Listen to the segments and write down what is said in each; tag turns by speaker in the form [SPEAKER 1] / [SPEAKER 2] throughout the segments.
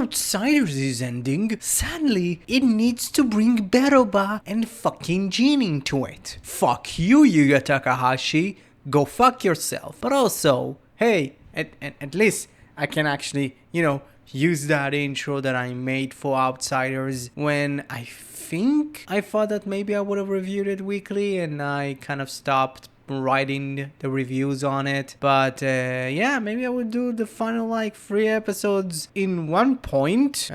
[SPEAKER 1] Outsiders is ending, sadly, it needs to bring Beroba and fucking Jin into it. Fuck you, Yuya Takahashi. Go fuck yourself. But also, hey, at least I can actually, use that intro that I made for Outsiders when I thought that maybe I would have reviewed it weekly and I kind of stopped writing the reviews on it. But maybe I would do the final 3 episodes in one point.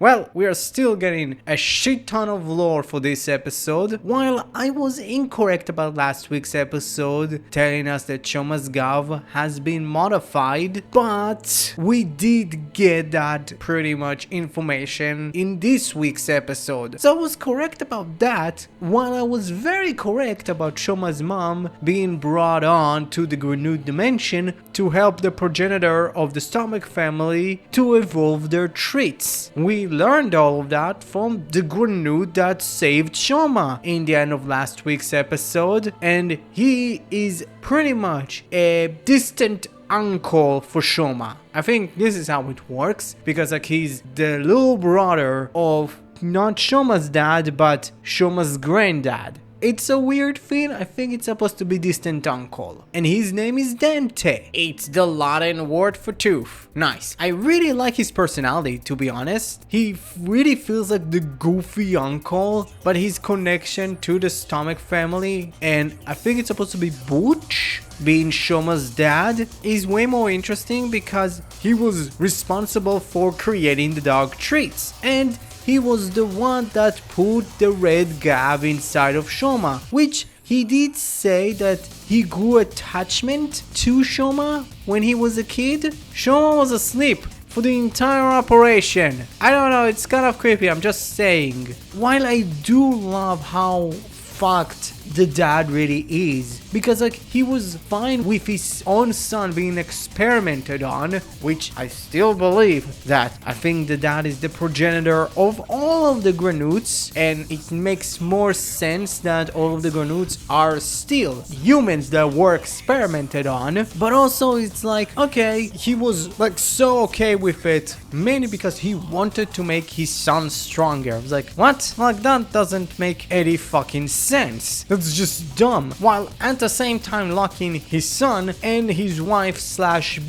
[SPEAKER 1] Well, we are still getting a shit ton of lore for this episode. While I was incorrect about last week's episode, telling us that Shoma's Gav has been modified, but we did get that pretty much information in this week's episode. So I was correct about that, while I was very correct about Shoma's mom being brought on to the Granute dimension to help the progenitor of the Stomach family to evolve their traits. We learned all of that from the Granute that saved Shoma in the end of last week's episode, and he is pretty much a distant uncle for Shoma. I think this is how it works, because he's the little brother of not Shoma's dad but Shoma's granddad. It's a weird thing. I think it's supposed to be distant uncle. And his name is Dente. It's the Latin word for tooth. Nice. I really like his personality, to be honest. He really feels like the goofy uncle, but his connection to the Stomach family, and I think it's supposed to be Butch being Shoma's dad, is way more interesting because he was responsible for creating the dog treats. And he was the one that put the red Gav inside of Shoma, which he did say that he grew attachment to Shoma when he was a kid. Shoma was asleep for the entire operation. I don't know, it's kind of creepy, I'm just saying. While I do love how fucked the dad really is, because he was fine with his own son being experimented on, which I still believe that I think the dad is the progenitor of all of the Granutes, and it makes more sense that all of the Granutes are still humans that were experimented on. But also it's okay, he was so okay with it, mainly because he wanted to make his son stronger. I was like, what? That doesn't make any fucking sense. That's just dumb. While at the same time locking his son and his wife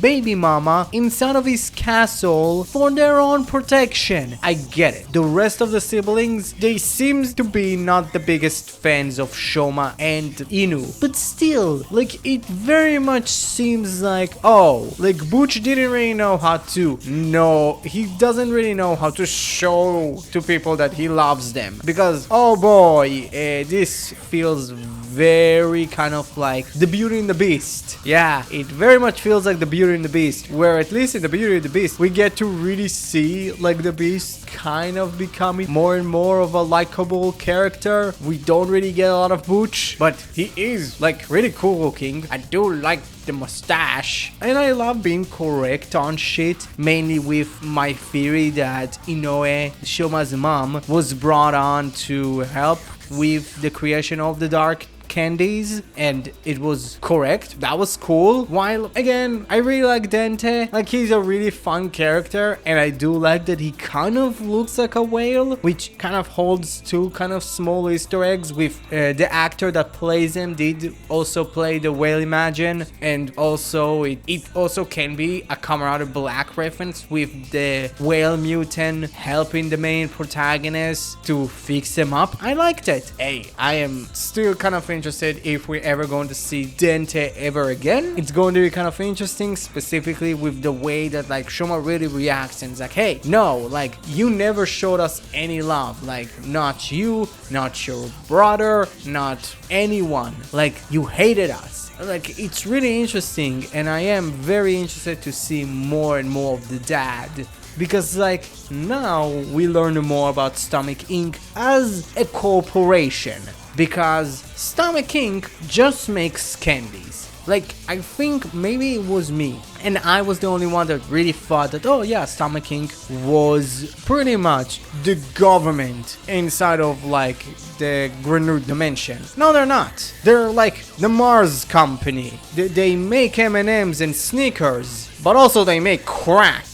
[SPEAKER 1] / baby mama inside of his castle for their own protection. I get it. The rest of the siblings, they seem to be not the biggest fans of Shoma and Inu, but still, it very much seems Butch didn't really know how to. No, he doesn't really know how to show to people that he loves them, because oh boy, this feels very kind of like the Beauty and the Beast. Yeah, it very much feels like the Beauty and the Beast, where at least in the Beauty and the Beast we get to really see the Beast kind of becoming more and more of a likable character. We don't really get a lot of Butch, but he is really cool looking. I do like the mustache, and I love being correct on shit, mainly with my theory that Inoue, Shoma's mom, was brought on to help with the creation of the dark candies, and it was correct. That was cool. While again, I really like Dente. He's a really fun character, and I do like that he kind of looks like a whale, which kind of holds two kind of small Easter eggs with the actor that plays him did also play the whale Imagine, and also it also can be a Kamen Rider Black reference with the whale mutant helping the main protagonist to fix him up. I liked it. Hey, I am still kind of interested interested if we're ever going to see Dente ever again. It's going to be kind of interesting, specifically with the way that like Shoma really reacts and it's like, hey, no, like you never showed us any love, like not you, not your brother, not anyone, like you hated us. Like it's really interesting, and I am very interested to see more and more of the dad, because like now we learn more about Stomach Inc. as a corporation, because Stomach Inc. just makes candies. Like, I think maybe it was me, and I was the only one that really thought that, oh yeah, Stomach Inc. was pretty much the government inside of like the Granute dimension. No, they're not. They're like the Mars company. They make M&Ms and Snickers, but also they make crack,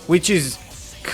[SPEAKER 1] which is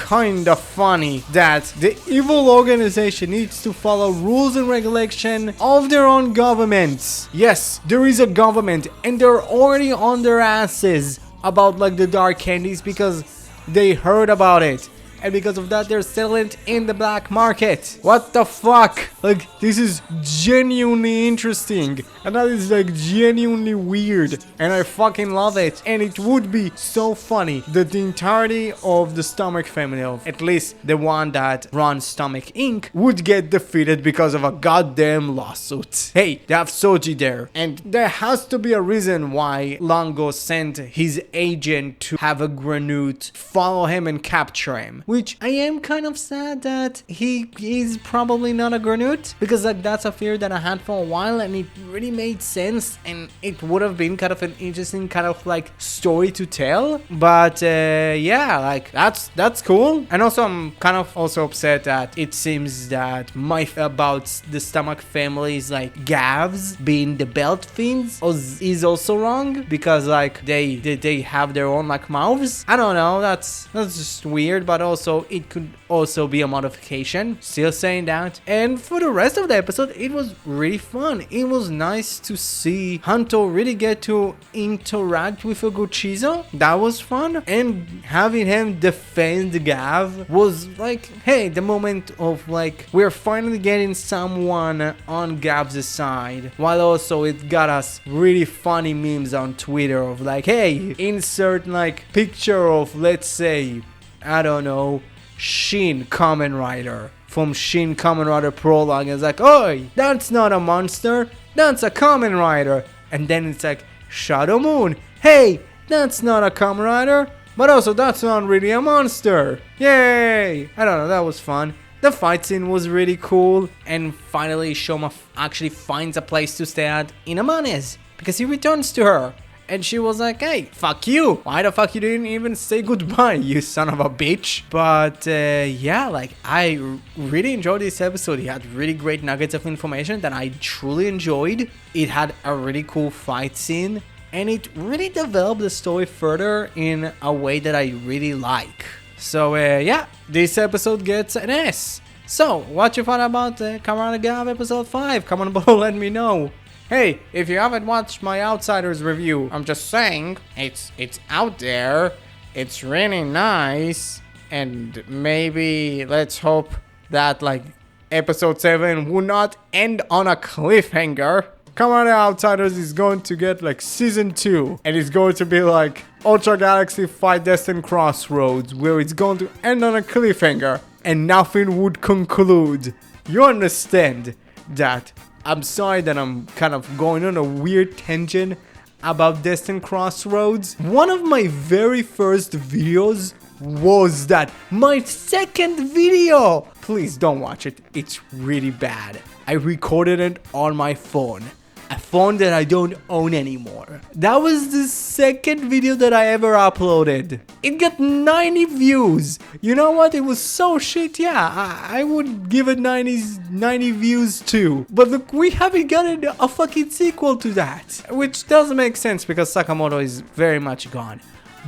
[SPEAKER 1] kinda funny that the evil organization needs to follow rules and regulation of their own governments. Yes, there is a government, and they're already on their asses about like the dark candies because they heard about it, and because of that they're selling it in the black market. What the fuck? Like, this is genuinely interesting, and that is like genuinely weird, and I fucking love it. And it would be so funny that the entirety of the Stomach family, of at least the one that runs Stomach Inc., would get defeated because of a goddamn lawsuit. Hey, they have Soji there, and there has to be a reason why Longo sent his agent to have a Granute follow him and capture him. Which I am kind of sad that he is probably not a Granute, because like that's a fear that I had for a while, and it really made sense, and it would have been kind of an interesting kind of like story to tell. But yeah, like that's cool. And also I'm kind of also upset that it seems that my about the Stomach family's like Gavs being the belt fiends is also wrong, because like they have their own like mouths. I don't know, that's just weird, but also it could also be a modification. Still saying that. And for the rest of the episode, it was really fun. It was nice to see Hanto really get to interact with a Gochizo. That was fun. And having him defend Gav was like, hey, the moment of like, we're finally getting someone on Gav's side. While also it got us really funny memes on Twitter of like, hey, insert like picture of, let's say, I don't know, Shin Kamen Rider from Shin Kamen Rider Prologue. It's like, oi, that's not a monster, that's a Kamen Rider. And then it's like, Shadow Moon, hey, that's not a Kamen Rider, but also that's not really a monster. Yay! I don't know, that was fun. The fight scene was really cool. And finally Shoma actually finds a place to stay at in Amanes, because he returns to her. And she was like, hey, fuck you. Why the fuck you didn't even say goodbye, you son of a bitch? But yeah, like I really enjoyed this episode. It had really great nuggets of information that I truly enjoyed. It had a really cool fight scene, and it really developed the story further in a way that I really like. So yeah, this episode gets an S. So what you thought about Kamen Rider Gav episode 5? Comment below, let me know. Hey, if you haven't watched my Outsiders review, I'm just saying, it's out there, it's really nice, and maybe let's hope that like episode 7 will not end on a cliffhanger. Kamen Rider Outsiders is going to get like season 2, and it's going to be like Ultra Galaxy Fight Destined Crossroads, where it's going to end on a cliffhanger and nothing would conclude. You understand that? I'm sorry that I'm kind of going on a weird tangent about Destined Crossroads. One of my very first videos was that. My second video! Please don't watch it, it's really bad. I recorded it on my phone. A phone that I don't own anymore. That was the second video that I ever uploaded. It got 90 views. You know what? It was so shit. Yeah, I would give it 90 views too. But look, we haven't gotten a fucking sequel to that. Which doesn't make sense because Sakamoto is very much gone.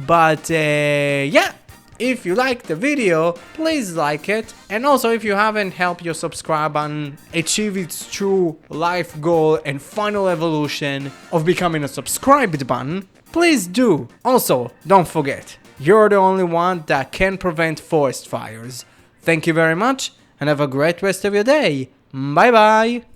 [SPEAKER 1] But yeah. If you liked the video, please like it. And also, if you haven't helped your subscribe button achieve its true life goal and final evolution of becoming a subscribed button, please do. Also, don't forget, you're the only one that can prevent forest fires. Thank you very much, and have a great rest of your day. Bye bye.